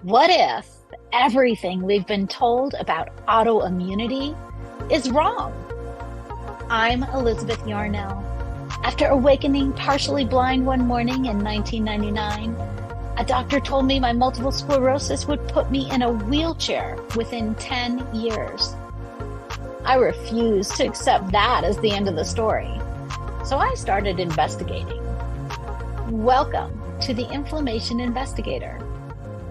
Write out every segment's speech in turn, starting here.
What if everything we've been told about autoimmunity is wrong? I'm Elizabeth Yarnell. After awakening partially blind one morning in 1999, a doctor told me my multiple sclerosis would put me in a wheelchair within 10 years. I refused to accept that as the end of the story, so I started investigating. Welcome to the Inflammation Investigator,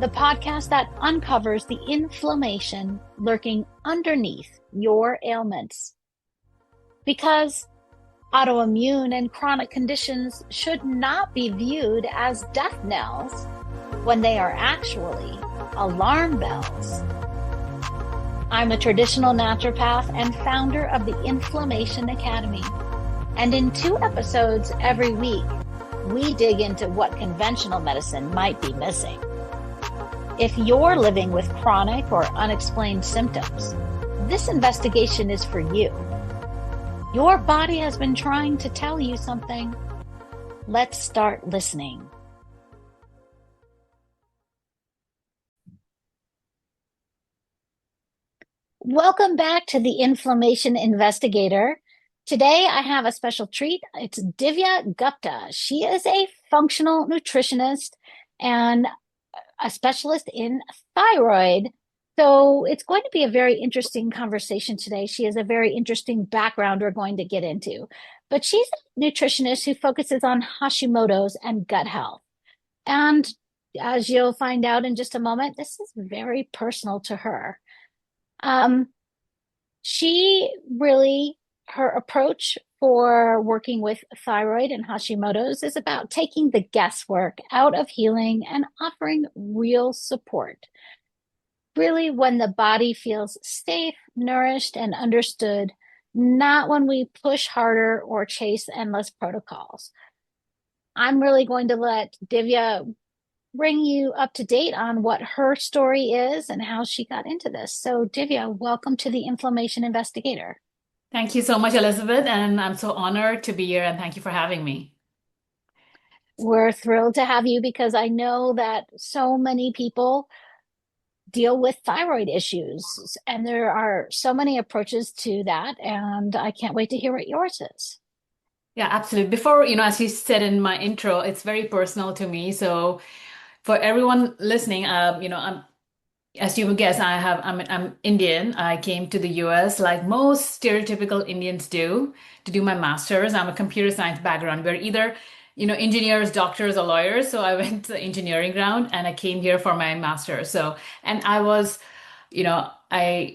the podcast that uncovers the inflammation lurking underneath your ailments. Because autoimmune and chronic conditions should not be viewed as death knells when they are actually alarm bells. I'm a traditional naturopath and founder of the Inflammation Academy. And in 2 episodes every week, we dig into what conventional medicine might be missing. If you're living with chronic or unexplained symptoms, this investigation is for you. Your body has been trying to tell you something. Let's start listening. Welcome back to the Inflammation Investigator. Today I have a special treat. It's Divya Gupta. She is a functional nutritionist and a specialist in thyroid. So it's going to be a very interesting conversation today. She has a very interesting background we're going to get into. But she's a nutritionist who focuses on Hashimoto's and gut health. And as you'll find out in just a moment, this is very personal to her. Her approach for working with thyroid and Hashimoto's is about taking the guesswork out of healing and offering real support. Really, when the body feels safe, nourished, and understood, not when we push harder or chase endless protocols. I'm really going to let Divya bring you up to date on what her story is and how she got into this. So, Divya, welcome to the Inflammation Investigator. Thank you so much, Elizabeth, and I'm so honored to be here and thank you for having me. We're thrilled to have you because I know that so many people deal with thyroid issues, and there are so many approaches to that, and I can't wait to hear what yours is. Yeah, absolutely. Before, as you said in my intro, it's very personal to me. So for everyone listening, as you would guess, I'm Indian. I came to the US like most stereotypical Indians to do my master's. I'm a computer science background. We're either, engineers, doctors, or lawyers. So I went to the engineering route and I came here for my master's. And I was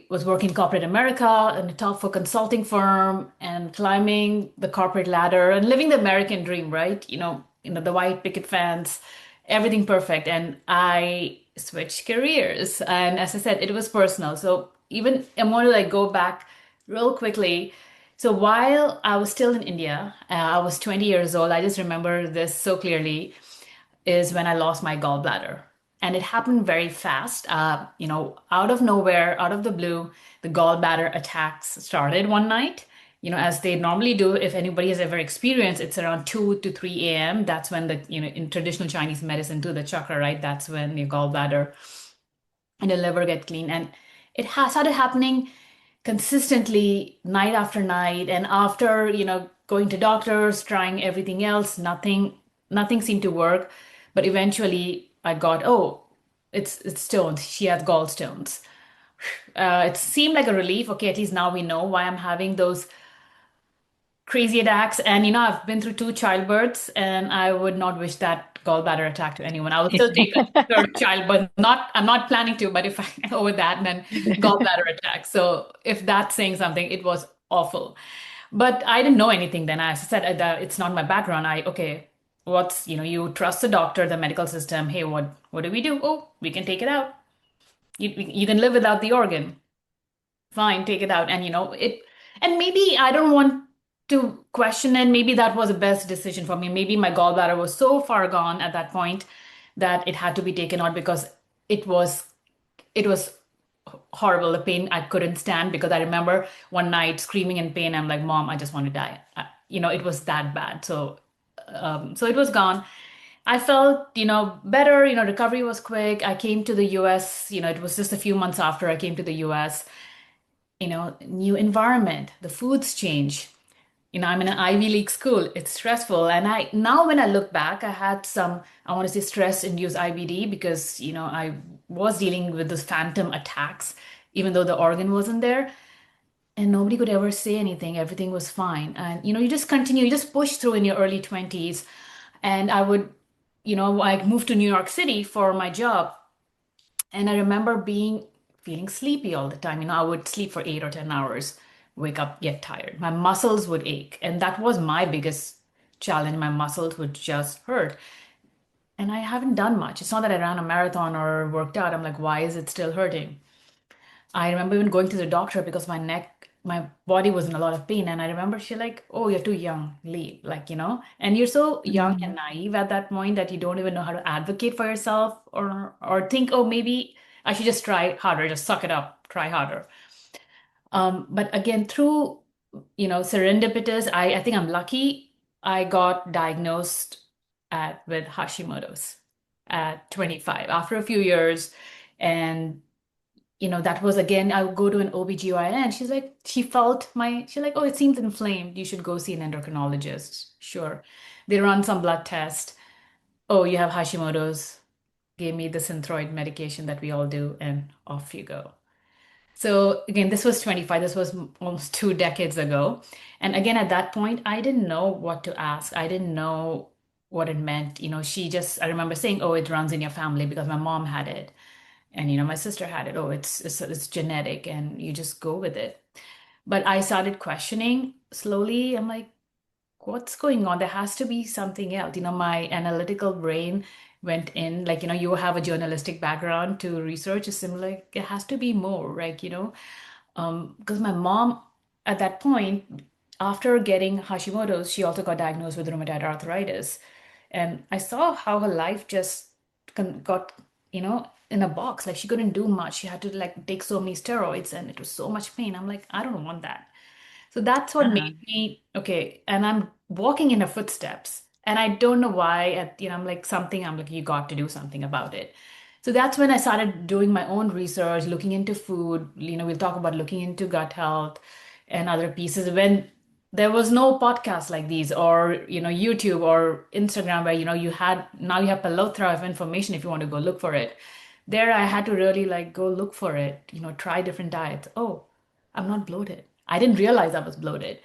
working corporate America in a top four consulting firm and climbing the corporate ladder and living the American dream, right? The white picket fence, everything perfect. And I switched careers. And as I said, it was personal. So even I want to go back real quickly. So while I was still in India, I was 20 years old. I just remember this so clearly is when I lost my gallbladder. And it happened very fast. Out of nowhere, out of the blue, the gallbladder attacks started one night. As they normally do, if anybody has ever experienced, it's around 2 to 3 a.m. That's when in traditional Chinese medicine, to the chakra, right? That's when your gallbladder and your liver get clean. And it has started happening consistently night after night. And after, going to doctors, trying everything else, nothing seemed to work. But eventually I got, oh, it's stones. She has gallstones. It seemed like a relief. Okay, at least now we know why I'm having those crazy attacks. And I've been through 2 childbirths, and I would not wish that gallbladder attack to anyone. I would still take a third child, but I'm not planning to. But if I over that, then gallbladder attack. So if that's saying something, it was awful. But I didn't know anything then. As I said, it's not my background. Okay, you trust the doctor, the medical system. Hey, what do we do? Oh, we can take it out. You can live without the organ. Fine, take it out. And and maybe I don't want to question it. Maybe that was the best decision for me. Maybe my gallbladder was so far gone at that point that it had to be taken out because it was it was horrible. The pain I couldn't stand because I remember one night screaming in pain. I'm like, Mom, I just want to die. It was that bad. So it was gone. I felt, better, recovery was quick. I came to the US, it was just a few months after I came to the US, new environment, the foods change. I'm in an Ivy League school. It's stressful. And I now when I look back, I had some, I want to say stress-induced IBD because, I was dealing with those phantom attacks, even though the organ wasn't there. And nobody could ever say anything. Everything was fine. And, you just continue, you just push through in your early 20s. And I would, I moved to New York City for my job. And I remember feeling sleepy all the time. I would sleep for 8 or 10 hours, wake up, get tired. My muscles would ache. And that was my biggest challenge. My muscles would just hurt. And I haven't done much. It's not that I ran a marathon or worked out. I'm like, why is it still hurting? I remember even going to the doctor because my body was in a lot of pain. And I remember she like, oh, you're too young, leave. Like, and you're so young and Mm. naive at that point that you don't even know how to advocate for yourself or think, oh, maybe I should just try harder, just suck it up, try harder. But again, through, serendipitous, I think I'm lucky. I got diagnosed with Hashimoto's at 25 after a few years. And that was again, I would go to an OBGYN. She's like, oh, it seems inflamed. You should go see an endocrinologist. Sure. They run some blood test. Oh, you have Hashimoto's. Gave me the synthroid medication that we all do, and off you go. So again, this was 25. This was almost 2 decades ago. And again, at that point, I didn't know what to ask. I didn't know what it meant. I remember saying, oh, it runs in your family because my mom had it. And my sister had it. Oh, it's genetic, and you just go with it. But I started questioning slowly. I'm like, what's going on? There has to be something else. My analytical brain went in, like, you have a journalistic background to research. It's similar. Like, it has to be more, right? Because my mom at that point, after getting Hashimoto's, she also got diagnosed with rheumatoid arthritis. And I saw how her life just got, in a box. Like she couldn't do much. She had to like take so many steroids and it was so much pain. I'm like, I don't want that. So that's what Uh-huh. made me okay. And I'm walking in her footsteps. And I don't know why, I'm like I'm like, you got to do something about it. So that's when I started doing my own research, looking into food. We'll talk about looking into gut health and other pieces. When there was no podcast like these or, YouTube or Instagram where, now you have plethora of information if you want to go look for it. There I had to really like go look for it, try different diets. Oh, I'm not bloated. I didn't realize I was bloated.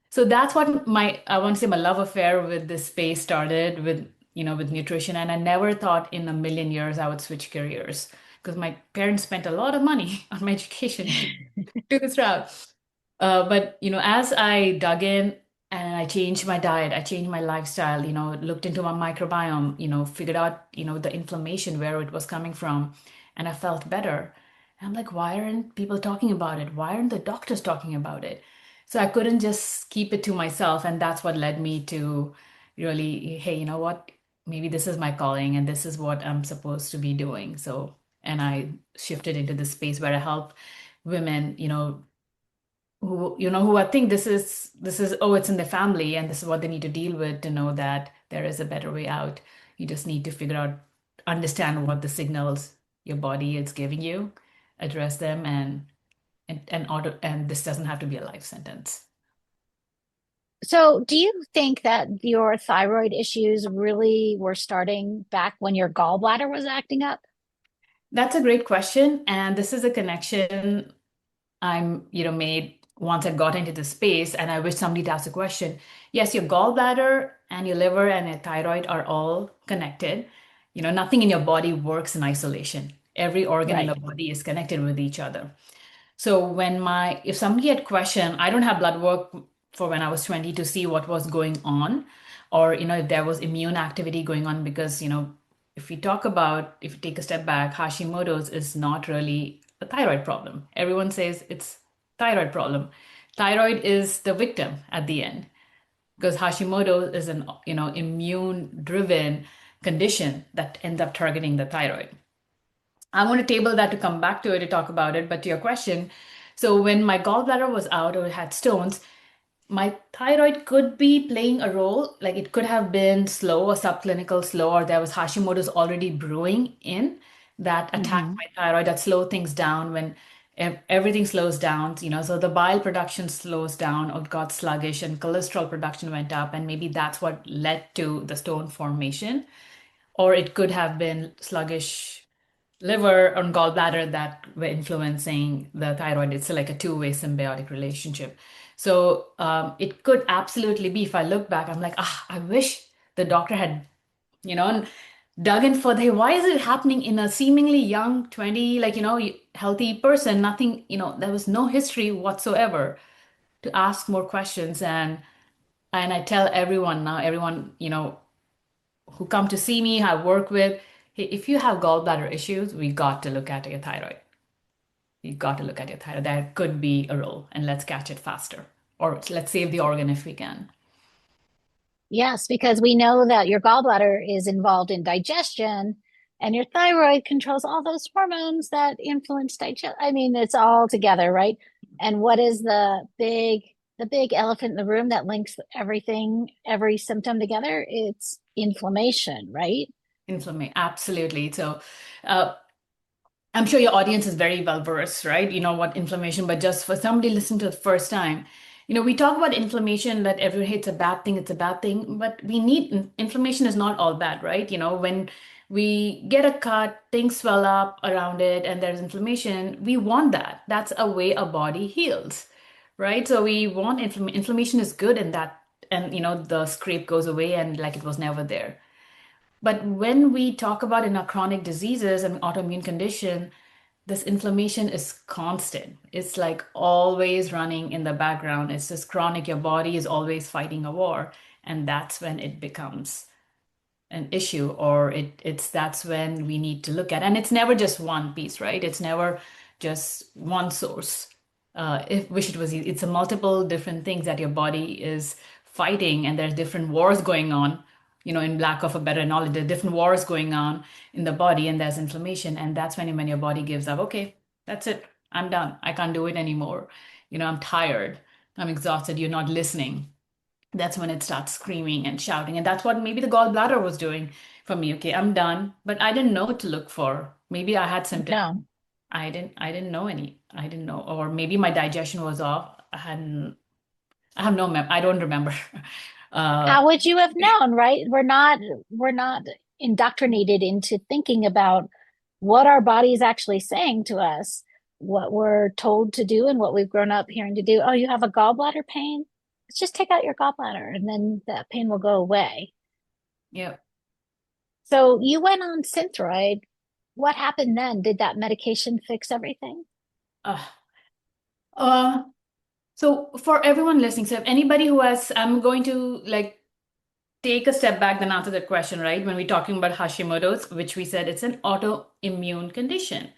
So that's what I want to say my love affair with this space started with, with nutrition. And I never thought in a million years I would switch careers because my parents spent a lot of money on my education to do this route. But as I dug in and I changed my diet, I changed my lifestyle, looked into my microbiome, figured out, the inflammation, where it was coming from, and I felt better. And I'm like, why aren't people talking about it? Why aren't the doctors talking about it? So I couldn't just keep it to myself, and that's what led me to really, hey, you know what? Maybe this is my calling, and this is what I'm supposed to be doing. So, and I shifted into this space where I help women, who I think this is oh, it's in the family and this is what they need to deal with to know that there is a better way out. You just need to figure out, understand what the signals your body is giving you, address them, and this doesn't have to be a life sentence. So, do you think that your thyroid issues really were starting back when your gallbladder was acting up? That's a great question, and this is a connection made once I got into the space, and I wish somebody to ask a question. Yes, your gallbladder and your liver and your thyroid are all connected. Nothing in your body works in isolation. Every organ in the Right. body is connected with each other. So if somebody had questioned, I don't have blood work for when I was 20 to see what was going on, or if there was immune activity going on, because if you take a step back, Hashimoto's is not really a thyroid problem. Everyone says it's thyroid problem. Thyroid is the victim at the end because Hashimoto is an immune driven condition that ends up targeting the thyroid. I want to table that to come back to it to talk about it. But to your question, so when my gallbladder was out or had stones, my thyroid could be playing a role. Like it could have been slow or subclinical slow, or there was Hashimoto's already brewing in that attacked Hmm. my thyroid, that slow things down when everything slows down, so the bile production slows down or got sluggish and cholesterol production went up, and maybe that's what led to the stone formation. Or it could have been sluggish liver and gallbladder that were influencing the thyroid. It's like a two-way symbiotic relationship. So it could absolutely be, if I look back, I'm like, I wish the doctor had, dug in further. Hey, why is it happening in a seemingly young 20, like, healthy person? Nothing, there was no history whatsoever to ask more questions. And I tell everyone now, everyone, who come to see me, I work with, hey, if you have gallbladder issues, we got to look at your thyroid. You got to look at your thyroid. There could be a role, and let's catch it faster. Or let's save the organ if we can. Yes, because we know that your gallbladder is involved in digestion and your thyroid controls all those hormones that influence digestion. I mean, it's all together, right? And what is the big elephant in the room that links everything, every symptom together? It's inflammation, right? Inflammation, absolutely. So, uh, I'm sure your audience is very well versed, right? You know what inflammation, but just for somebody listening to the first time, we talk about inflammation that everyone hates a bad thing, it's a bad thing, but we need inflammation is not all bad, right? When we get a cut, things swell up around it, and there's inflammation, we want that. That's a way a body heals, right? So we want inflammation is good in that, and the scrape goes away and like it was never there. But when we talk about in our chronic diseases and autoimmune condition, this inflammation is constant. It's like always running in the background. It's just chronic. Your body is always fighting a war. And that's when it becomes an issue, or it's that's when we need to look at. And it's never just one piece, right? It's never just one source. If wish it was, it's a multiple different things that your body is fighting, and there's different wars going on. In lack of a better knowledge, there are different wars going on in the body, and there's inflammation, and that's when your body gives up. Okay, that's it. I'm done. I can't do it anymore. I'm tired. I'm exhausted. You're not listening. That's when it starts screaming and shouting. And that's what maybe the gallbladder was doing for me. Okay, I'm done. But I didn't know what to look for. Maybe I had symptoms. No. I didn't know any. I didn't know. Or maybe my digestion was off. I have no I don't remember. Uh, How would you have known, right? We're not indoctrinated into thinking about what our body is actually saying to us, what we're told to do and what we've grown up hearing to do. Oh, you have a gallbladder pain? Let's just take out your gallbladder and then that pain will go away. yeah. So you went on Synthroid. What happened then? Did that medication fix everything? Uh, uh, so for everyone listening, so if anybody who has, I'm going to like take a step back, then answer that question, right? When we're talking about Hashimoto's, which we said it's an autoimmune condition.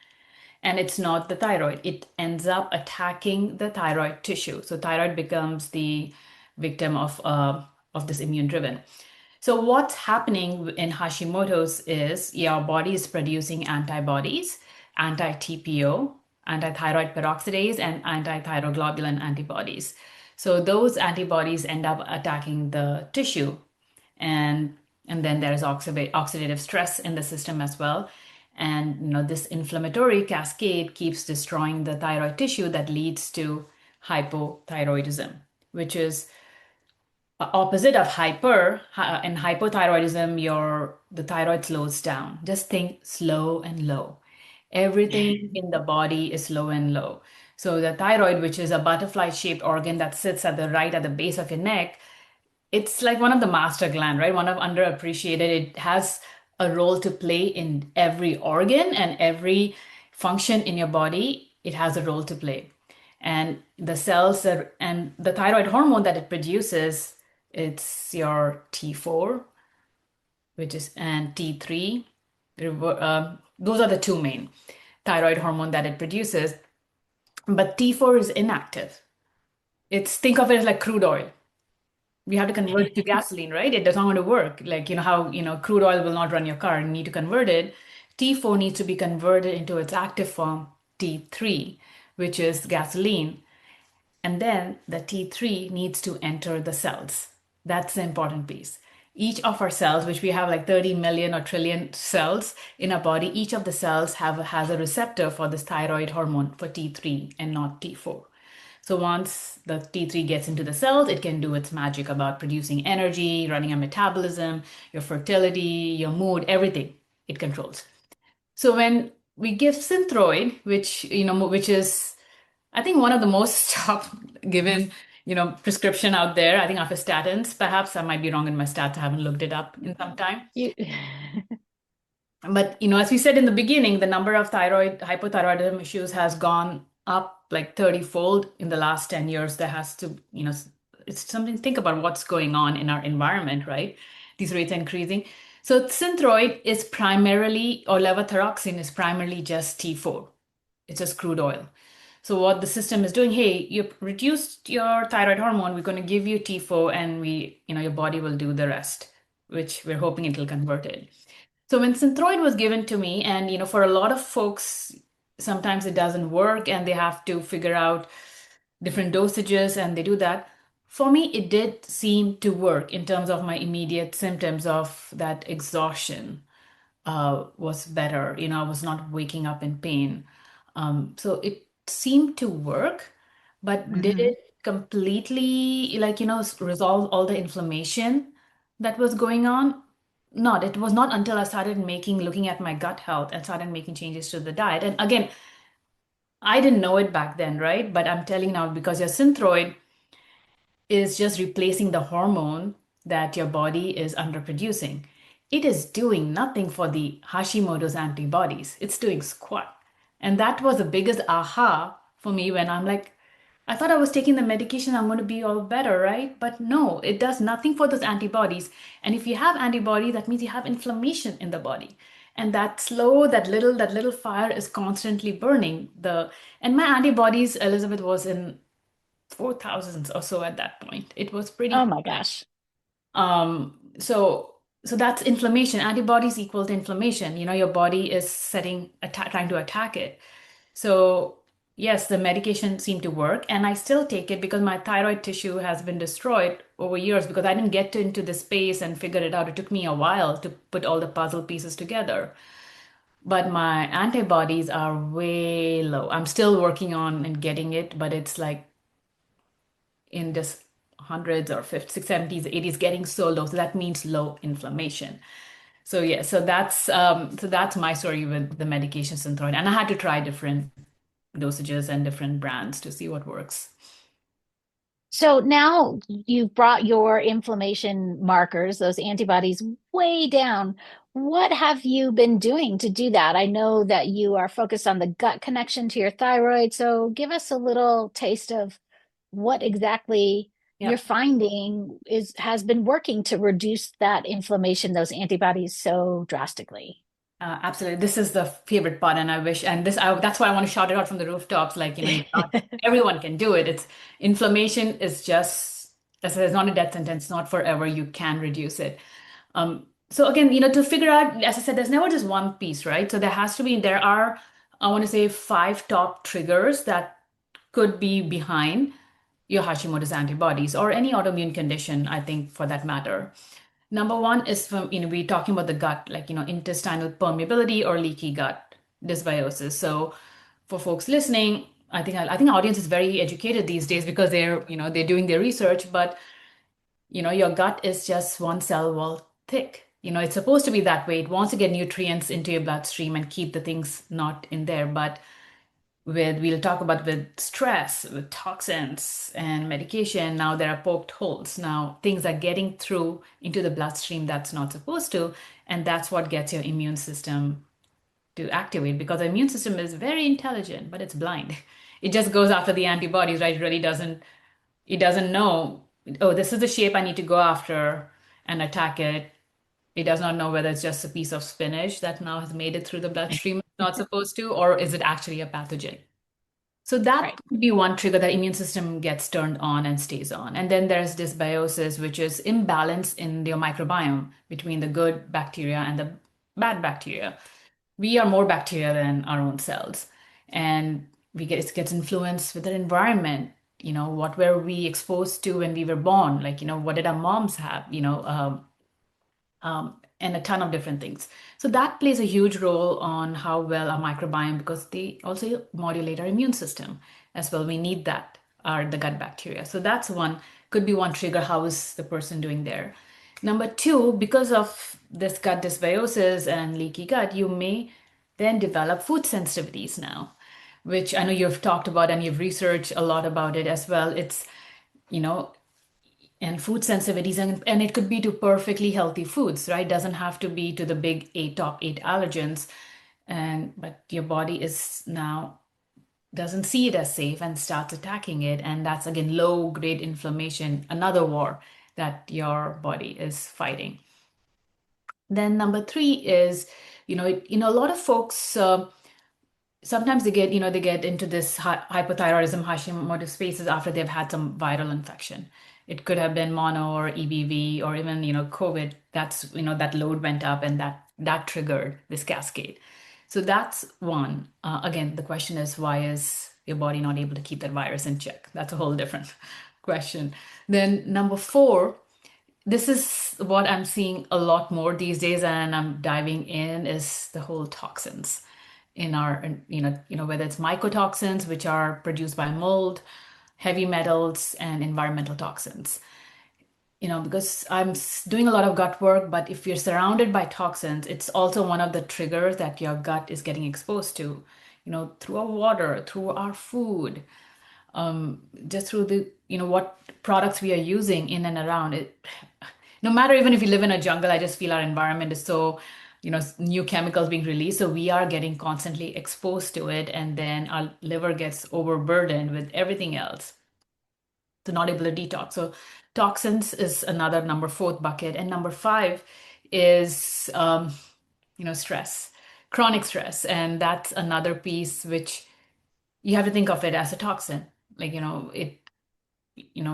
And it's not the thyroid. It ends up attacking the thyroid tissue. So thyroid becomes the victim of this immune driven. So what's happening in Hashimoto's is your body is producing antibodies, anti-TPO, anti-thyroid peroxidase, and anti-thyroglobulin antibodies. So those antibodies end up attacking the tissue, and then there's oxidative stress in the system as well. And this inflammatory cascade keeps destroying the thyroid tissue that leads to hypothyroidism, which is opposite of hyper. In hypothyroidism, the thyroid slows down. Just think slow and low. Everything in the body is slow and low. So the thyroid, which is a butterfly shaped organ that sits at the right at the base of your neck, it's like one of the master gland, right? One of underappreciated. It has a role to play in every organ and every function in your body. It has a role to play. And the cells are, and the thyroid hormone that it produces, it's your T4, which is, and T3. Those are the two main thyroid hormone that it produces. But T4 is inactive. Think of it as like crude oil. We have to convert it to gasoline, right? It does not want to work. Like, how, crude oil will not run your car. You need to convert it. T4 needs to be converted into its active form, T3, which is gasoline. And then the T3 needs to enter the cells. That's the important piece. Each of our cells, which we have like 30 million or trillion cells in our body, each of the cells has a receptor for this thyroid hormone for T3 and not T4. So once the T3 gets into the cells, it can do its magic about producing energy, running a metabolism, your fertility, your mood, everything it controls. So when we give Synthroid, which is I think one of the most top given, prescription out there, I think after statins, perhaps I might be wrong in my stats. I haven't looked it up in some time. You, But, as we said in the beginning, the number of hypothyroidism issues has gone up like 30-fold in the last 10 years. There has to, it's something to think about what's going on in our environment, right? These rates are increasing. So Synthroid is primarily, or levothyroxine is primarily just T4. It's just crude oil. So what the system is doing, hey, you reduced your thyroid hormone, we're going to give you T4 and your body will do the rest, which we're hoping it will convert it. So when Synthroid was given to me, and for a lot of folks, sometimes it doesn't work and they have to figure out different dosages and they do that. For me, it did seem to work in terms of my immediate symptoms of that exhaustion was better. I was not waking up in pain. So it seemed to work, but did Mhm. it completely, resolve all the inflammation that was going on? Not. It was not until I started looking at my gut health and started making changes to the diet. And again, I didn't know it back then, right? But I'm telling now because your Synthroid is just replacing the hormone that your body is underproducing. It is doing nothing for the Hashimoto's antibodies. It's doing squat. And that was the biggest aha for me when I'm like, I thought I was taking the medication, I'm going to be all better, right? But no, it does nothing for those antibodies. And if you have antibodies, that means you have inflammation in the body. And that little fire is constantly burning. And my antibodies, Elizabeth, was in 4,000s or so at that point. It was Oh pretty. my gosh. So that's inflammation. Antibodies equal to inflammation. Your body is trying to attack it. So yes, the medication seemed to work, and I still take it because my thyroid tissue has been destroyed over years because I didn't get into the space and figure it out. It took me a while to put all the puzzle pieces together. But my antibodies are way low. I'm still working on and getting it, but it's like in this hundreds or 50s, 70s, 80s, getting so low. So that means low inflammation. So yeah, so that's my story with the medication Synthroid. And I had to try different dosages and different brands to see what works. So now you've brought your inflammation markers, those antibodies, way down. What have you been doing to do that? I know that you are focused on the gut connection to your thyroid. So give us a little taste of what exactly you're Yeah. finding has been working to reduce that inflammation, those antibodies so drastically. Absolutely. This is the favorite part, and I wish, and that's why I want to shout it out from the rooftops. Like, not everyone can do it. It's inflammation is just, as I said, it's not a death sentence, not forever. You can reduce it. So again, to figure out, as I said, there's never just one piece, right? So there are, I want to say, five top triggers that could be behind your Hashimoto's antibodies or any autoimmune condition, I think, for that matter. Number one is from, we're talking about the gut, like, intestinal permeability or leaky gut dysbiosis. So for folks listening, I think our audience is very educated these days because they're doing their research, but your gut is just one cell wall thick. It's supposed to be that way. It wants to get nutrients into your bloodstream and keep the things not in there. But we'll talk about with stress, with toxins and medication, now there are poked holes. Now things are getting through into the bloodstream that's not supposed to, and that's what gets your immune system to activate because the immune system is very intelligent, but it's blind. It just goes after the antibodies, right? It doesn't know, oh, this is the shape I need to go after and attack it. It does not know whether it's just a piece of spinach that now has made it through the bloodstream it's not supposed to, or is it actually a pathogen? So that Right. could be one trigger that immune system gets turned on and stays on. And then there's dysbiosis, which is imbalance in your microbiome between the good bacteria and the bad bacteria. We are more bacteria than our own cells. And it gets influenced with the environment. what were we exposed to when we were born? Like, what did our moms have? And a ton of different things. So that plays a huge role on how well our microbiome, because they also modulate our immune system as well. We need that, are the gut bacteria. So that's one, could be one trigger. How is the person doing there? Number two, because of this gut dysbiosis and leaky gut, you may then develop food sensitivities now, which I know you've talked about and you've researched a lot about it as well. It's, you know, and food sensitivities, and it could be to perfectly healthy foods, right? Doesn't have to be to the big eight, top eight allergens. And but your body is now doesn't see it as safe and starts attacking it. And that's again low grade inflammation, another war that your body is fighting. Then number three is, a lot of folks sometimes they get into this hypothyroidism, Hashimoto spaces after they've had some viral infection. It could have been mono or EBV or even, COVID. That's, that load went up and that triggered this cascade. So that's one. Again, the question is, why is your body not able to keep that virus in check? That's a whole different question. Then number four, this is what I'm seeing a lot more these days, and I'm diving in, is the whole toxins in our, whether it's mycotoxins, which are produced by mold, heavy metals, and environmental toxins. Because I'm doing a lot of gut work, but if you're surrounded by toxins, it's also one of the triggers that your gut is getting exposed to, through our water, through our food, just through the, what products we are using in and around it. No matter, even if you live in a jungle, I just feel our environment is so, new chemicals being released. So we are getting constantly exposed to it. And then our liver gets overburdened with everything else. So not able to detox. So toxins is another number fourth bucket. And number five is, stress, chronic stress. And that's another piece which you have to think of it as a toxin. Like,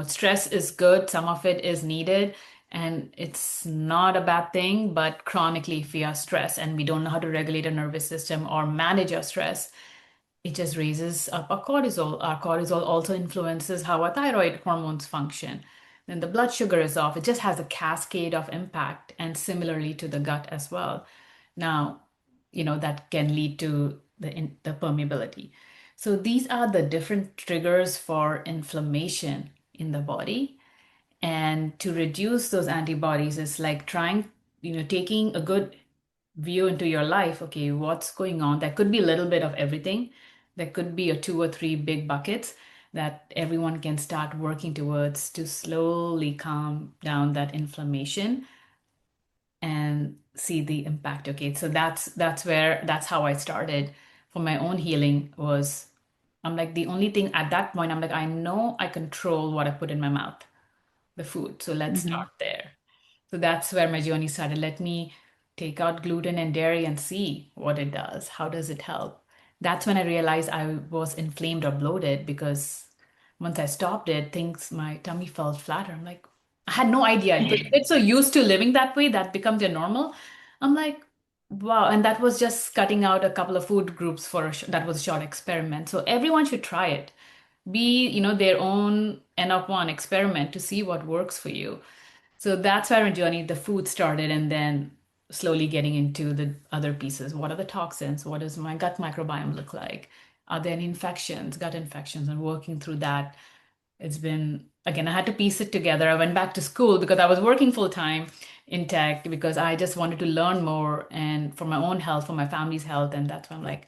stress is good, some of it is needed, and it's not a bad thing. But chronically, if we are stressed and we don't know how to regulate our nervous system or manage our stress, it just raises up our cortisol. Our cortisol also influences how our thyroid hormones function. Then the blood sugar is off. It just has a cascade of impact, and similarly to the gut as well. Now, that can lead to the permeability. So these are the different triggers for inflammation in the body. And to reduce those antibodies is like trying, taking a good view into your life. Okay, what's going on? That could be a little bit of everything. There could be a two or three big buckets that everyone can start working towards to slowly calm down that inflammation and see the impact. Okay, so that's how I started for my own healing. Was I'm like, the only thing at that point, I'm like, I know I control what I put in my mouth, the food. So let's Hmm. start there. So that's where my journey started. Let me take out gluten and dairy and see what it does. How does it help? That's when I realized I was inflamed or bloated, because once I stopped it, my tummy felt flatter. I'm like, I had no idea. But you get so used to living that way, that becomes your normal. I'm like, wow. And that was just cutting out a couple of food groups that was a short experiment. So everyone should try it. Be, their own N of one experiment to see what works for you. So that's where my journey, the food started, and then slowly getting into the other pieces. What are the toxins? What does my gut microbiome look like? Are there any infections, gut infections, and working through that? It's been, again, I had to piece it together. I went back to school because I was working full time in tech, because I just wanted to learn more and for my own health, for my family's health. And that's why I'm like,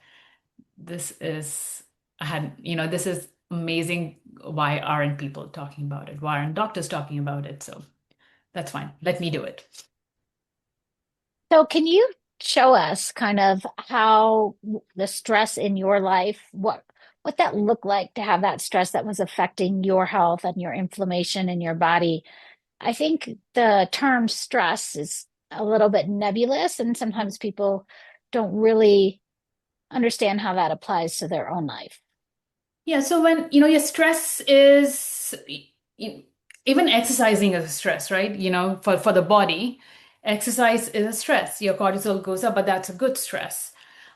this is, this is amazing. Why aren't people talking about it? Why aren't doctors talking about it? So that's fine. Let me do it. So, can you show us kind of how the stress in your life, what that looked like to have that stress that was affecting your health and your inflammation in your body? I think the term stress is a little bit nebulous, and sometimes people don't really understand how that applies to their own life. Yeah, so when your stress is y- even exercising is a stress, right? For the body, exercise is a stress. Your cortisol goes up, but that's a good stress.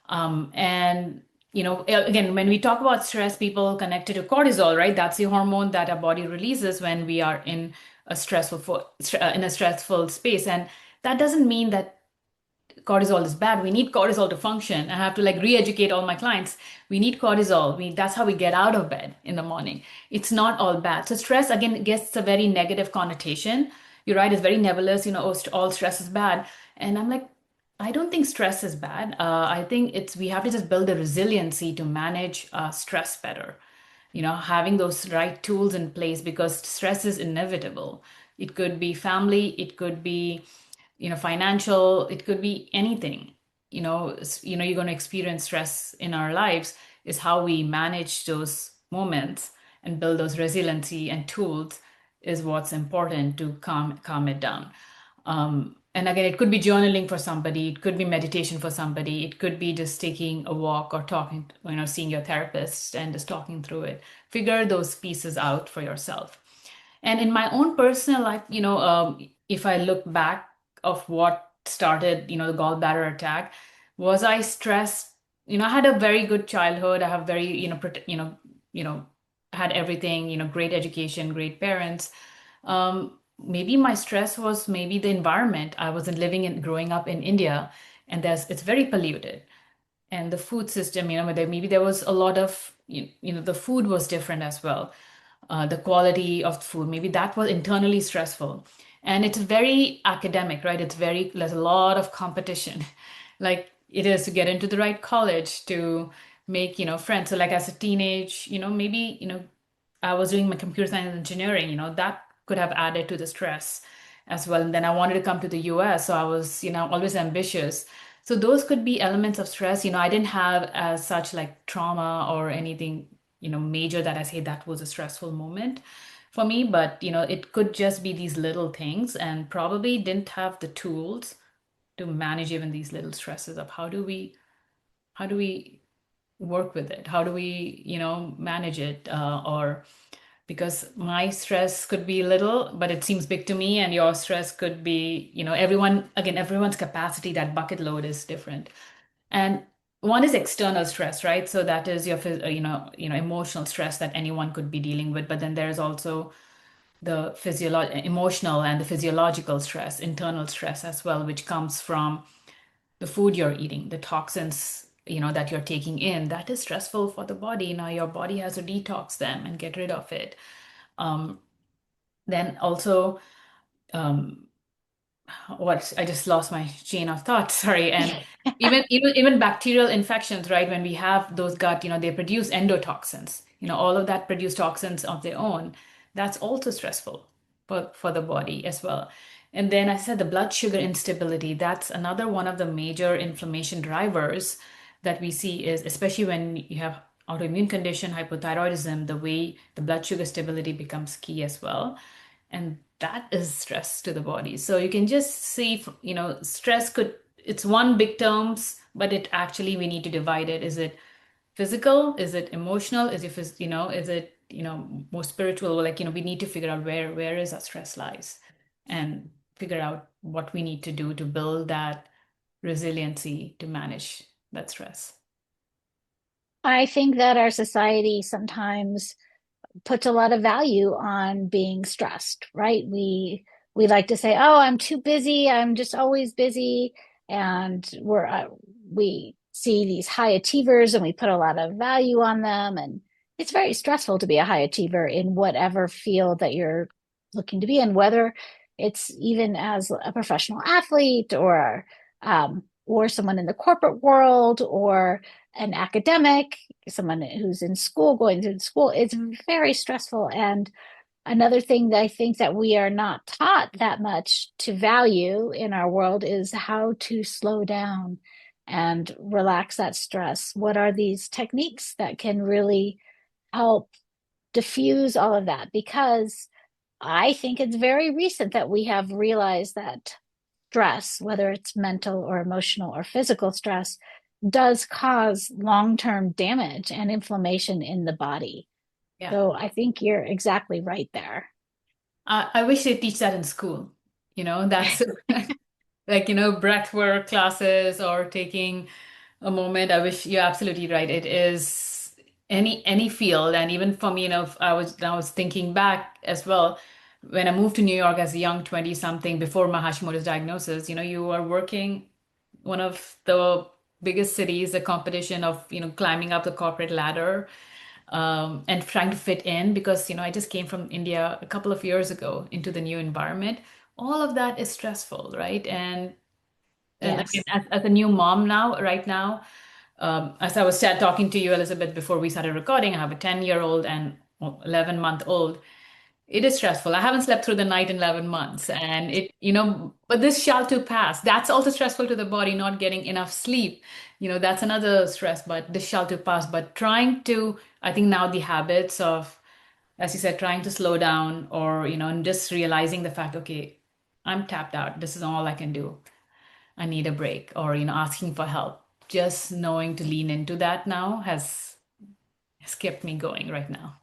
And Again, when we talk about stress, people connect it to cortisol, right? That's the hormone that our body releases when we are in a stressful space. And that doesn't mean that cortisol is bad. We need cortisol to function. I have to like re-educate all my clients. We need cortisol. That's how we get out of bed in the morning. It's not all bad. So stress again gets a very negative connotation. You're right, it's very nebulous, oh, all stress is bad. And I'm like, I don't think stress is bad. I think we have to just build the resiliency to manage stress better. Having those right tools in place because stress is inevitable. It could be family, it could be financial, it could be anything. You're going to experience stress in our lives. Is how we manage those moments and build those resiliency and tools is what's important to calm it down. And again, it could be journaling for somebody, it could be meditation for somebody, it could be just taking a walk or talking, seeing your therapist and just talking through it. Figure those pieces out for yourself. And in my own personal life, if I look back of what started, the gallbladder attack, was I stressed? I had a very good childhood. I have very, had everything, great education, great parents. Maybe my stress was maybe the environment. I wasn't growing up in India, and it's very polluted. And the food system, maybe there was a lot of, the food was different as well. The quality of food, maybe that was internally stressful. And it's very academic, right? There's a lot of competition, like it is to get into the right college, to make, friends. So like as a teenage, maybe, I was doing my computer science and engineering, that could have added to the stress as well. And then I wanted to come to the US, so I was, always ambitious. So those could be elements of stress. I didn't have as such like trauma or anything, major that I say that was a stressful moment for me, but it could just be these little things and probably didn't have the tools to manage even these little stresses of how do we work with it? How do we, manage it? Or because my stress could be little, but it seems big to me, and your stress could be, everyone's capacity, that bucket load is different. And one is external stress, right? So that is your, emotional stress that anyone could be dealing with. But then there's also the emotional and the physiological stress, internal stress as well, which comes from the food you're eating, the toxins, that you're taking in. That is stressful for the body. Now your body has to detox them and get rid of it. Um, then also, um, what I just lost my chain of thought. Sorry. And even bacterial infections, right? When we have those gut, they produce endotoxins. All of that produce toxins of their own. That's also stressful for the body as well. And then I said the blood sugar instability. That's another one of the major inflammation drivers that we see is especially when you have autoimmune condition, hypothyroidism, the way the blood sugar stability becomes key as well. And that is stress to the body. So you can just see, stress it's one big terms, but it actually, we need to divide it. Is it physical? Is it emotional? Is it, more spiritual? Like, we need to figure out where is our stress lies and figure out what we need to do to build that resiliency to manage that stress. I think that our society sometimes puts a lot of value on being stressed, right? We like to say, "Oh, I'm too busy. I'm just always busy," and we see these high achievers and we put a lot of value on them, and it's very stressful to be a high achiever in whatever field that you're looking to be in, whether it's even as a professional athlete or someone in the corporate world or an academic, someone who's in school, going through school. It's very stressful. And another thing that I think that we are not taught that much to value in our world is how to slow down and relax that stress. What are these techniques that can really help diffuse all of that? Because I think it's very recent that we have realized that stress, whether it's mental or emotional or physical stress, does cause long-term damage and inflammation in the body. Yeah. So I think you're exactly right there. I wish they teach that in school. That's like, breath work classes or taking a moment. I wish you're absolutely right. It is any field, and even for me, I was thinking back as well when I moved to New York as a young 20 something before my Hashimoto's diagnosis. You are working one of the biggest cities, a competition of climbing up the corporate ladder, and trying to fit in because I just came from India a couple of years ago into the new environment. All of that is stressful, right? And again, Yes. as a new mom now, right now, as I was talking to you, Elizabeth, before we started recording, I have a 10-year-old and 11-month-old. It is stressful. I haven't slept through the night in 11 months. And but this shall too pass. That's also stressful to the body, not getting enough sleep. That's another stress, but this shall too pass. But trying to, I think now the habits of, as you said, trying to slow down or, and just realizing the fact, okay, I'm tapped out. This is all I can do. I need a break or, asking for help. Just knowing to lean into that now has kept me going right now.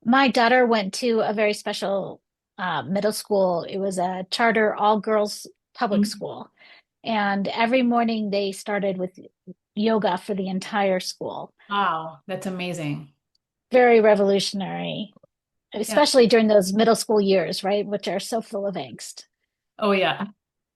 My daughter went to a very special middle school. It was a charter all girls public Mhm. school. And every morning they started with yoga for the entire school. Wow, that's amazing. Very revolutionary, Yeah. especially during those middle school years, right? Which are so full of angst. Oh, yeah.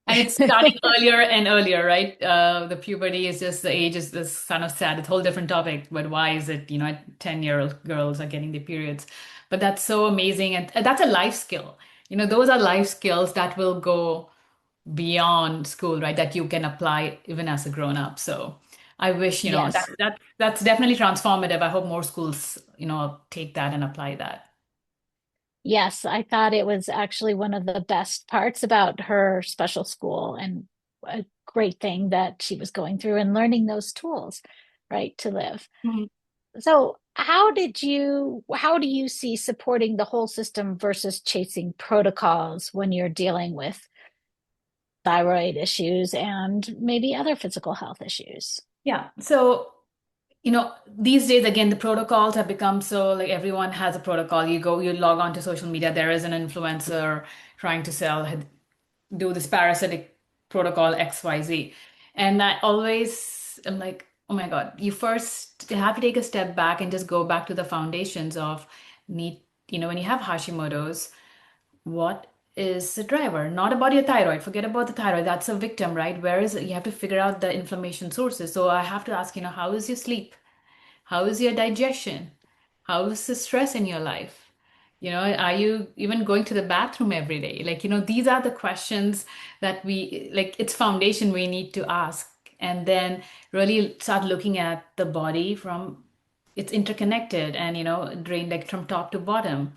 And it's starting earlier and earlier, right? The puberty is just the age is this kind of sad. It's a whole different topic, but why is it, 10-year-old girls are getting their periods? But that's so amazing. And that's a life skill. Those are life skills that will go beyond school, right? That you can apply even as a grown up. So I wish, Yes. that's definitely transformative. I hope more schools, take that and apply that. Yes, I thought it was actually one of the best parts about her special school and a great thing that she was going through and learning those tools, right, to live. Mhm. So, how do you see supporting the whole system versus chasing protocols when you're dealing with thyroid issues and maybe other physical health issues? Yeah. So these days, again, the protocols have become so like everyone has a protocol. You log on to social media, there is an influencer trying to do this parasitic protocol XYZ. And I always am like, oh my God, you first have to take a step back and just go back to the foundations of need, when you have Hashimoto's, what is the driver? Not about your thyroid. Forget about the thyroid. That's a victim, right? Where is it? You have to figure out the inflammation sources. So I have to ask, how is your sleep? How is your digestion? How is the stress in your life? Are you even going to the bathroom every day? Like, these are the questions that it's foundation we need to ask. And then really start looking at the body from it's interconnected and, drained like from top to bottom.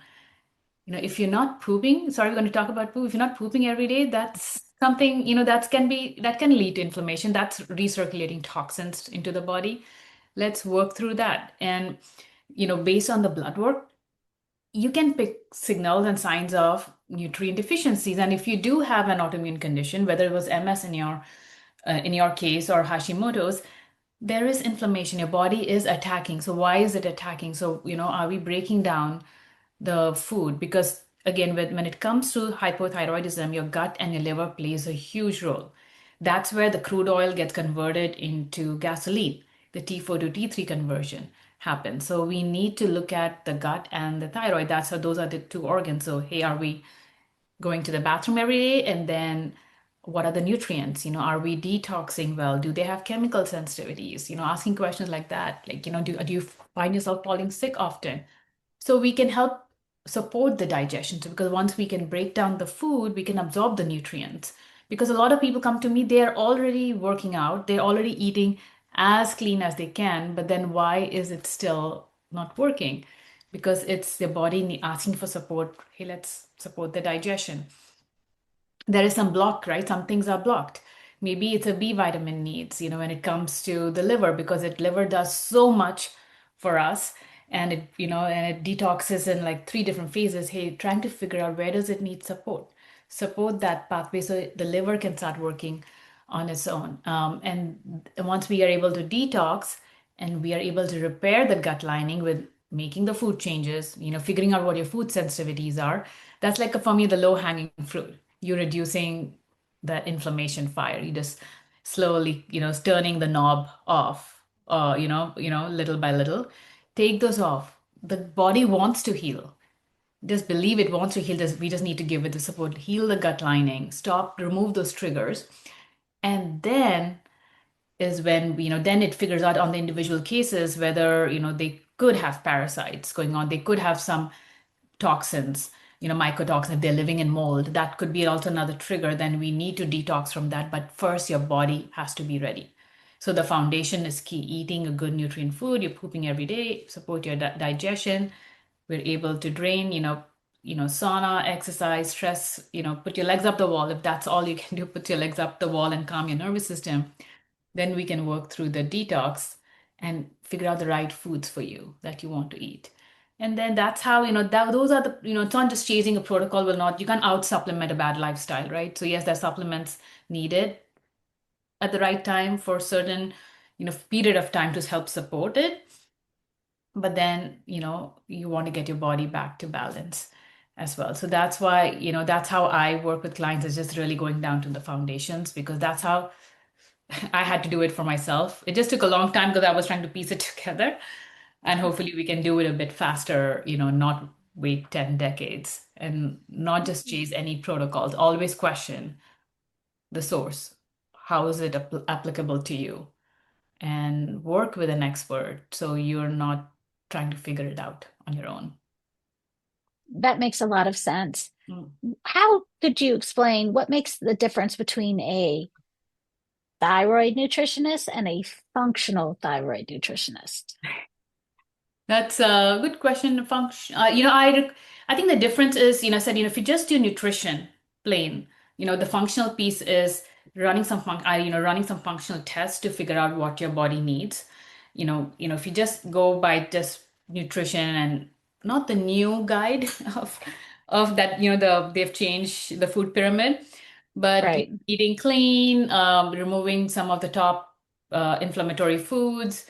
If you're not pooping, sorry, we're going to talk about poop. If you're not pooping every day, that's something, that can lead to inflammation. That's recirculating toxins into the body. Let's work through that. And, based on the blood work, you can pick signals and signs of nutrient deficiencies. And if you do have an autoimmune condition, whether it was MS in your case or Hashimoto's, there is inflammation. Your body is attacking. So why is it attacking? So, are we breaking down the food? Because again, when it comes to hypothyroidism, your gut and your liver plays a huge role. That's where the crude oil gets converted into gasoline. The T4 to T3 conversion happens. So we need to look at the gut and the thyroid. That's how those are the two organs. So hey, are we going to the bathroom every day? And then what are the nutrients? Are we detoxing well? Do they have chemical sensitivities? Asking questions like that. Like, do you find yourself falling sick often? So we can help support the digestion. So because once we can break down the food, we can absorb the nutrients. Because a lot of people come to me, they're already working out, they're already eating as clean as they can, but then why is it still not working? Because it's their body asking for support. Hey, let's support the digestion. There is some block, right? Some things are blocked. Maybe it's a B vitamin needs, when it comes to the liver, because liver does so much for us and it detoxes in like three different phases. Hey, trying to figure out where does it need support that pathway so the liver can start working on its own. And once we are able to detox and we are able to repair the gut lining with making the food changes, figuring out what your food sensitivities are, that's like for me the low hanging fruit. You're reducing the inflammation fire. You just slowly, turning the knob off, little by little. Take those off. The body wants to heal. Just believe it wants to heal. We just need to give it the support. Heal the gut lining. Stop, remove those triggers. And then is when, then it figures out on the individual cases whether, they could have parasites going on. They could have some toxins, mycotoxins, if they're living in mold. That could be also another trigger. Then we need to detox from that. But first, your body has to be ready. So the foundation is key. Eating a good nutrient food, you're pooping every day, support your digestion. We're able to drain, sauna, exercise, stress, put your legs up the wall. If that's all you can do, put your legs up the wall and calm your nervous system. Then we can work through the detox and figure out the right foods for you that you want to eat. And then that's how, those are the, it's not just chasing a protocol. Will not, you can't out supplement a bad lifestyle, right? So yes, there's supplements needed at the right time for certain, period of time to help support it. But then, you want to get your body back to balance as well. So that's why, that's how I work with clients, is just really going down to the foundations, because that's how I had to do it for myself. It just took a long time because I was trying to piece it together. And hopefully we can do it a bit faster, not wait 10 decades and not just chase any protocols. Always question the source. How is it applicable to you? And work with an expert so you're not trying to figure it out on your own. That makes a lot of sense. Mm. How could you explain what makes the difference between a thyroid nutritionist and a functional thyroid nutritionist? That's a good question. Function, I think the difference is, I said, if you just do nutrition plain, the functional piece is running some functional tests to figure out what your body needs. If you just go by just nutrition and not the new guide of that, they've changed the food pyramid, but Right. eating clean, removing some of the top inflammatory foods,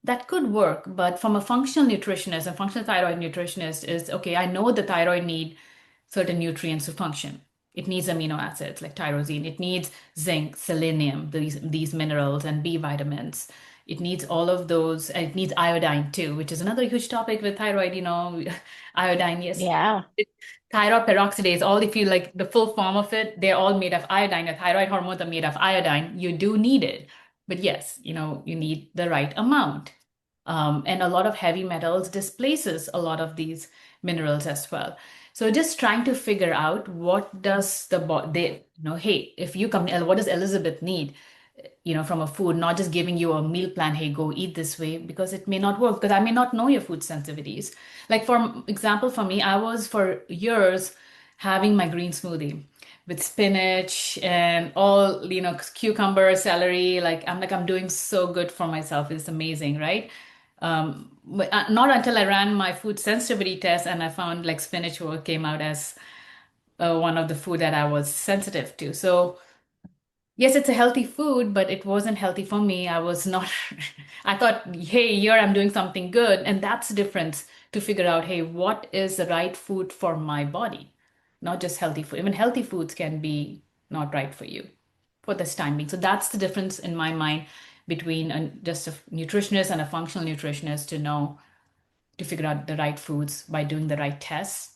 that could work. But from a functional nutritionist, a functional thyroid nutritionist is, okay, I know the thyroid need certain nutrients to function. It needs amino acids like tyrosine. It needs zinc, selenium, these minerals, and B vitamins. It needs all of those. And it needs iodine too, which is another huge topic with thyroid, iodine, yes. Yeah. Thyroid peroxidase, all, if you like the full form of it, they're all made of iodine. The thyroid hormones are made of iodine. You do need it. But yes, you need the right amount. And a lot of heavy metals displaces a lot of these minerals as well. So just trying to figure out what does the body, hey, if you come, what does Elizabeth need, from a food, not just giving you a meal plan, hey, go eat this way, because it may not work, because I may not know your food sensitivities. Like for example, for me, I was for years having my green smoothie with spinach and all, cucumber, celery. I'm doing so good for myself. It's amazing, right? But not until I ran my food sensitivity test and I found like spinach came out as one of the food that I was sensitive to. So yes, it's a healthy food, but it wasn't healthy for me. I was not, I thought, hey, here I'm doing something good. And that's the difference, to figure out, hey, what is the right food for my body? Not just healthy food. Even healthy foods can be not right for you for this time being. So that's the difference in my mind between just a nutritionist and a functional nutritionist, to know, to figure out the right foods by doing the right tests,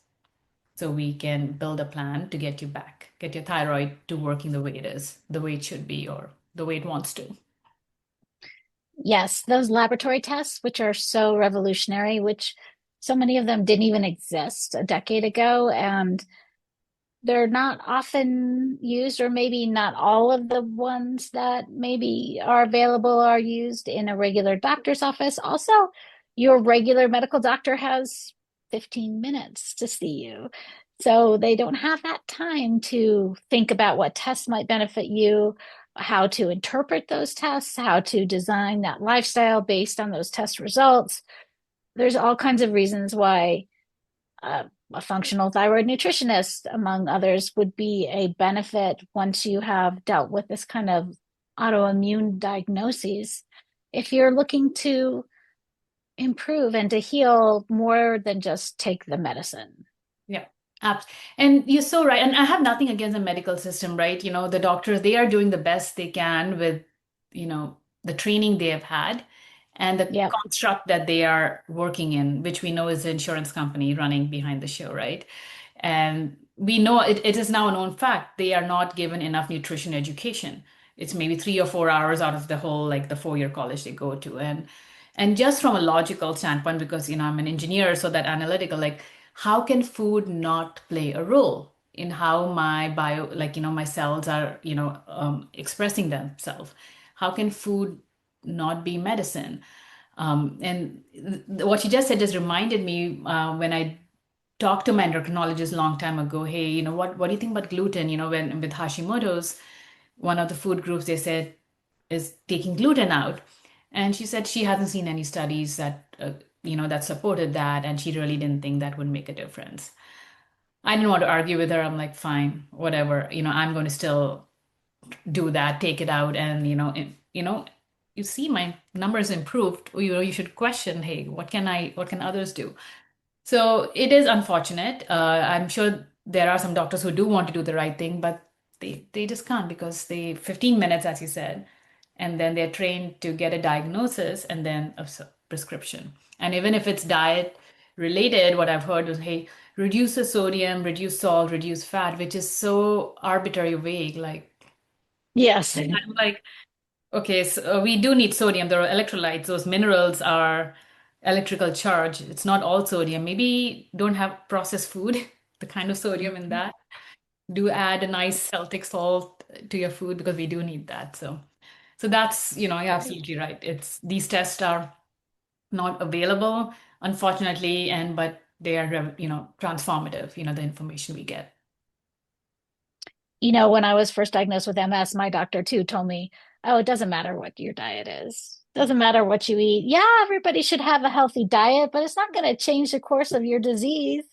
so we can build a plan to get you back, get your thyroid to working the way it is, the way it should be, or the way it wants to. Yes, those laboratory tests, which are so revolutionary, which so many of them didn't even exist a decade ago, and they're not often used, or maybe not all of the ones that maybe are available are used in a regular doctor's office. Also, your regular medical doctor has 15 minutes to see you. So they don't have that time to think about what tests might benefit you, how to interpret those tests, how to design that lifestyle based on those test results. There's all kinds of reasons why a functional thyroid nutritionist, among others, would be a benefit once you have dealt with this kind of autoimmune diagnoses. If you're looking to improve and to heal more than just take the medicine. Yeah, Abs- And you're so right. And I have nothing against the medical system, right? The doctors, they are doing the best they can with, the training they have had and the Yep. construct that they are working in, which we know is the insurance company running behind the show, right? And we know it is now a known fact they are not given enough nutrition education. It's maybe 3 or 4 hours out of the whole, like the 4-year college they go to. And just from a logical standpoint, because I'm an engineer, so that analytical, like how can food not play a role in how my bio, like my cells are, expressing themselves? How can food not be medicine? And what you just said just reminded me when I talked to my endocrinologist a long time ago. Hey, what do you think about gluten? When with Hashimoto's, one of the food groups they said is taking gluten out, and she said she hasn't seen any studies that that supported that, and she really didn't think that would make a difference. I didn't want to argue with her. I'm like, fine, whatever. I'm going to still do that, take it out, and you see my numbers improved. You should question, hey, what can others do? So it is unfortunate. I'm sure there are some doctors who do want to do the right thing, but they just can't because they 15 minutes, as you said, and then they're trained to get a diagnosis and then a prescription. And even if it's diet related, what I've heard is, hey, reduce the sodium, reduce salt, reduce fat, which is so arbitrary vague. Like Yes. I'm like, okay, so we do need sodium. There are electrolytes. Those minerals are electrical charge. It's not all sodium. Maybe don't have processed food, the kind of sodium in that. Do add a nice Celtic salt to your food because we do need that. So that's, you're absolutely right. It's these tests are not available, unfortunately, and but they are, transformative, the information we get. When I was first diagnosed with MS, my doctor too told me, oh, it doesn't matter what your diet is. Doesn't matter what you eat. Yeah, everybody should have a healthy diet, but it's not going to change the course of your disease.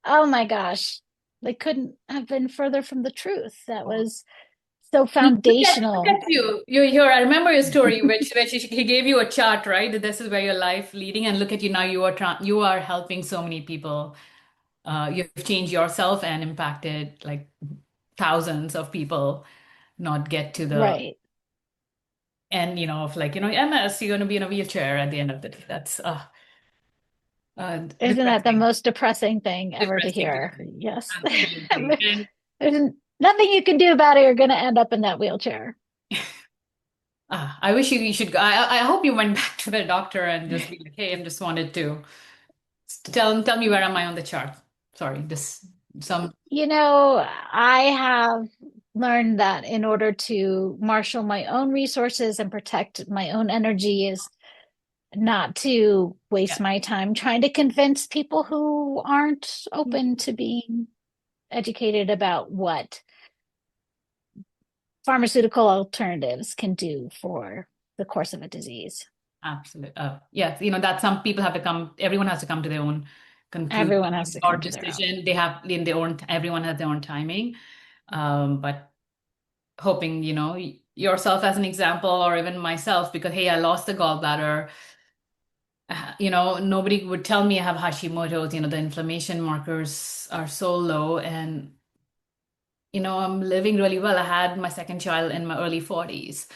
Oh my gosh. They couldn't have been further from the truth. That was so Look at foundational. you. You're here. I remember your story, which he gave you a chart, right? That this is where your life leading, and look at you now. You are helping so many people. You've changed yourself and impacted like thousands of people. Not get to the Right. end, of like MS. You're going to be in a wheelchair at the end of the day. That's Isn't that the depressing. most depressing thing ever to Depressing to hear? see. Yes. Absolutely. And There's nothing you can do about it. You're going to end up in that wheelchair. I wish you should go. I hope you went back to the doctor and just be like, hey, I just wanted to tell me where am I on the chart. Sorry, just some. I have learned that in order to marshal my own resources and protect my own energy is not to Yeah. waste my time trying to convince people who aren't open to being educated about what pharmaceutical alternatives can do for the course of a disease. Absolutely. Yes, that some people have to come, everyone has to come to their own conclusion Everyone has to or come to their own. decision. They have in their own, everyone has their own timing. But hoping, yourself as an example, or even myself, because hey, I lost the gallbladder. Nobody would tell me I have Hashimoto's, the inflammation markers are so low, and I'm living really well. I had my second child in my early 40s,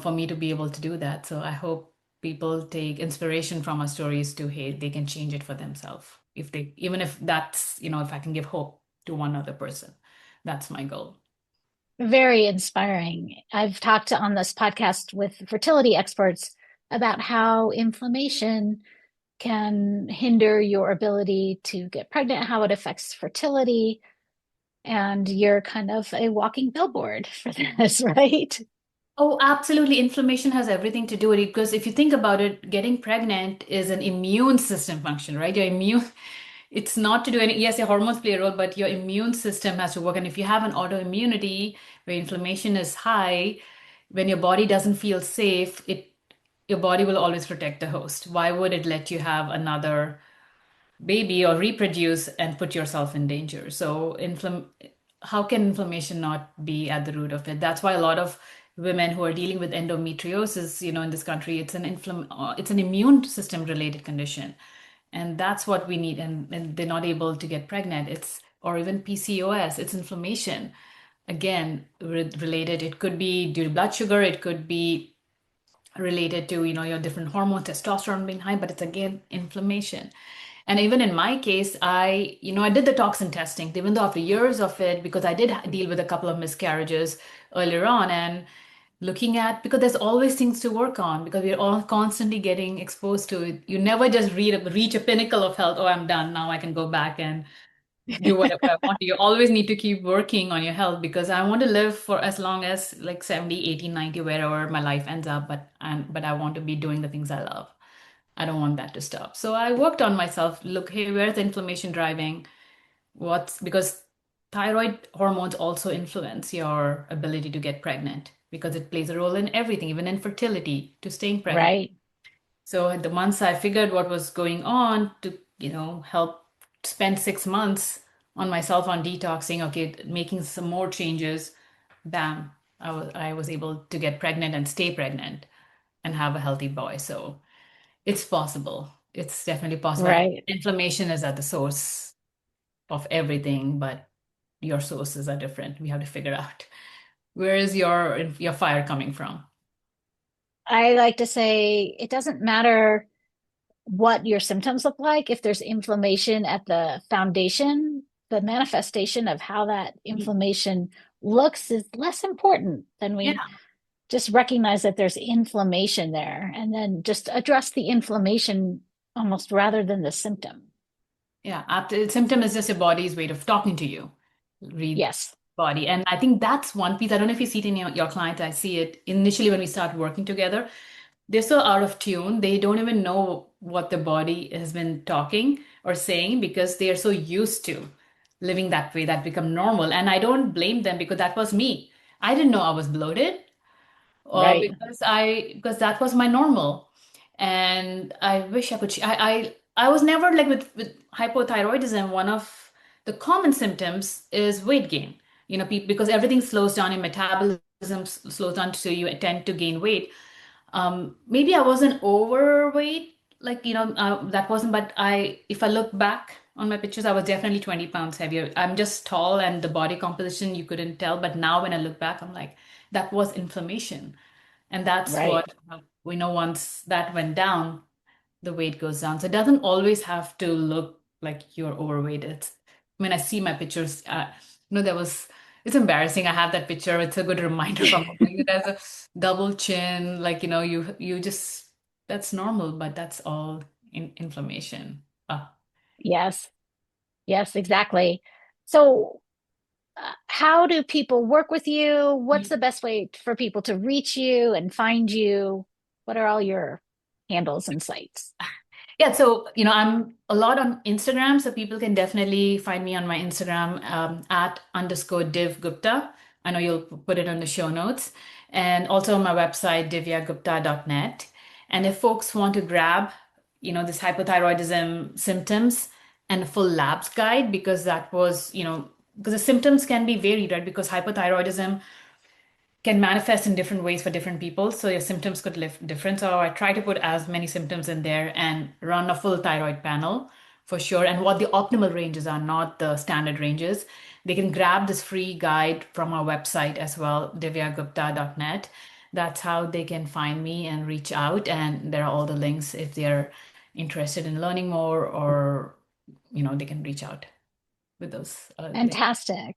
for me to be able to do that. So I hope people take inspiration from our stories to, hey, they can change it for themselves. If they, even if that's, if I can give hope to one other person, that's my goal. Very inspiring. I've talked on this podcast with fertility experts about how inflammation can hinder your ability to get pregnant, how it affects fertility. And you're kind of a walking billboard for this, right? Oh, absolutely. Inflammation has everything to do with it because if you think about it, getting pregnant is an immune system function, right? Your immune, it's not to do any, yes, your hormones play a role, but your immune system has to work. And if you have an autoimmunity where inflammation is high, when your body doesn't feel safe, your body will always protect the host. Why would it let you have another baby or reproduce and put yourself in danger? So how can inflammation not be at the root of it? That's why a lot of women who are dealing with endometriosis, in this country, it's an immune system related condition. And that's what we need. And they're not able to get pregnant. or even PCOS. It's inflammation. Again, related, it could be due to blood sugar, it could be related to, your different hormones, testosterone being high, but it's again inflammation. And even in my case, I did the toxin testing, even though after years of it, because I did deal with a couple of miscarriages earlier on, and looking at, because there's always things to work on, because we're all constantly getting exposed to it. You never just reach a pinnacle of health. Oh, I'm done. Now I can go back and do whatever I want. You always need to keep working on your health, because I want to live for as long as like 70, 80, 90, wherever my life ends up. But I want to be doing the things I love. I don't want that to stop. So I worked on myself. Look, hey, where's the inflammation driving? Because thyroid hormones also influence your ability to get pregnant, because it plays a role in everything, even in fertility, to staying pregnant. Right. So once I figured what was going on, to, help spend 6 months on myself on detoxing, okay, making some more changes, bam, I was able to get pregnant and stay pregnant and have a healthy boy. So it's possible. It's definitely possible. Right. Inflammation is at the source of everything, but your sources are different. We have to figure out where is your fire coming from. I like to say it doesn't matter what your symptoms look like. If there's inflammation at the foundation, the manifestation of how that inflammation looks is less important than Yeah, we just recognize that there's inflammation there and then just address the inflammation almost rather than the symptom. yeah. After symptom is just your body's way of talking to you. Read Yes, body, and I think that's one piece. I don't know if you see it in your clients. I see it initially when we start working together. They're so out of tune. They don't even know what the body has been talking or saying, because they are so used to living that way that become normal. And I don't blame them, because that was me. I didn't know I was bloated, right, because that was my normal. And I wish I could. I was never like with hypothyroidism. One of the common symptoms is weight gain. Because everything slows down in metabolism, slows down, so you tend to gain weight. Maybe I wasn't overweight, like, that wasn't, but if I look back on my pictures, I was definitely 20 pounds heavier. I'm just tall, and the body composition, you couldn't tell. But now when I look back, I'm like, that was inflammation. And that's right. what we know, once that went down, the weight goes down. So it doesn't always have to look like you're overweight. When I see my pictures, it's embarrassing. I have that picture. It's a good reminder from me. There's a double chin, like, you just, that's normal, but that's all inflammation. Yes, yes, exactly. So, how do people work with you? What's the best way for people to reach you and find you? What are all your handles and sites? Yeah, so I'm a lot on Instagram, so people can definitely find me on my Instagram, at _Div Gupta. I know you'll put it on the show notes, and also on my website, divyagupta.net. And if folks want to grab, this hypothyroidism symptoms and a full labs guide, because that was, because the symptoms can be varied, right? Because hypothyroidism can manifest in different ways for different people. So your symptoms could live different. So I try to put as many symptoms in there and run a full thyroid panel for sure. And what the optimal ranges are, not the standard ranges. They can grab this free guide from our website as well, divyagupta.net. That's how they can find me and reach out. And there are all the links if they're interested in learning more, or, they can reach out with those links. Fantastic.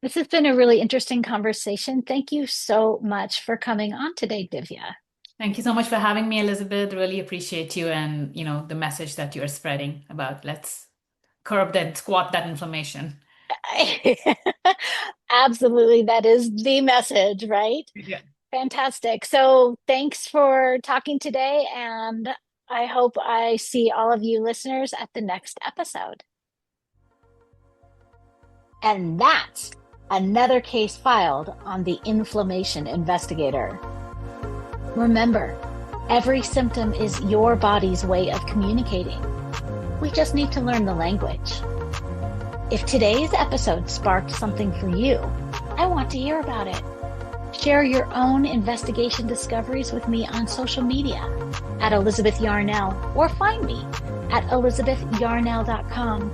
This has been a really interesting conversation. Thank you so much for coming on today, Divya. Thank you so much for having me, Elizabeth. Really appreciate you, and the message that you're spreading about let's curb that, squat that inflammation. Absolutely. That is the message, right? Yeah. Fantastic. So thanks for talking today, and I hope I see all of you listeners at the next episode. And that's another case filed on the Inflammation Investigator. Remember, every symptom is your body's way of communicating. We just need to learn the language. If today's episode sparked something for you, I want to hear about it. Share your own investigation discoveries with me on social media at Elizabeth Yarnell, or find me at elizabethyarnell.com.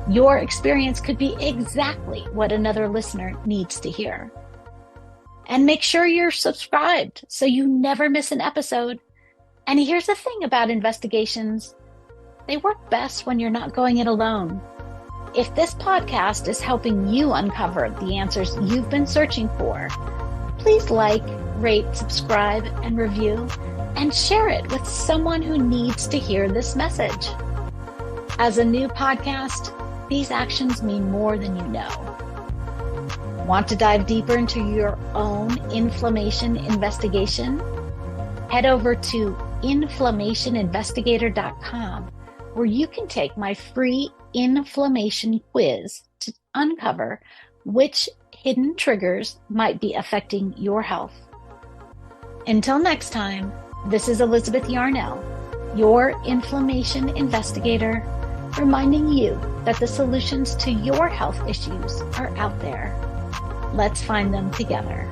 Your experience could be exactly what another listener needs to hear. And make sure you're subscribed so you never miss an episode. And here's the thing about investigations. They work best when you're not going it alone. If this podcast is helping you uncover the answers you've been searching for, please like, rate, subscribe, and review, and share it with someone who needs to hear this message. As a new podcast, these actions mean more than you know. Want to dive deeper into your own inflammation investigation? Head over to inflammationinvestigator.com, where you can take my free inflammation quiz to uncover which hidden triggers might be affecting your health. Until next time, this is Elizabeth Yarnell, your inflammation investigator, reminding you that the solutions to your health issues are out there. Let's find them together.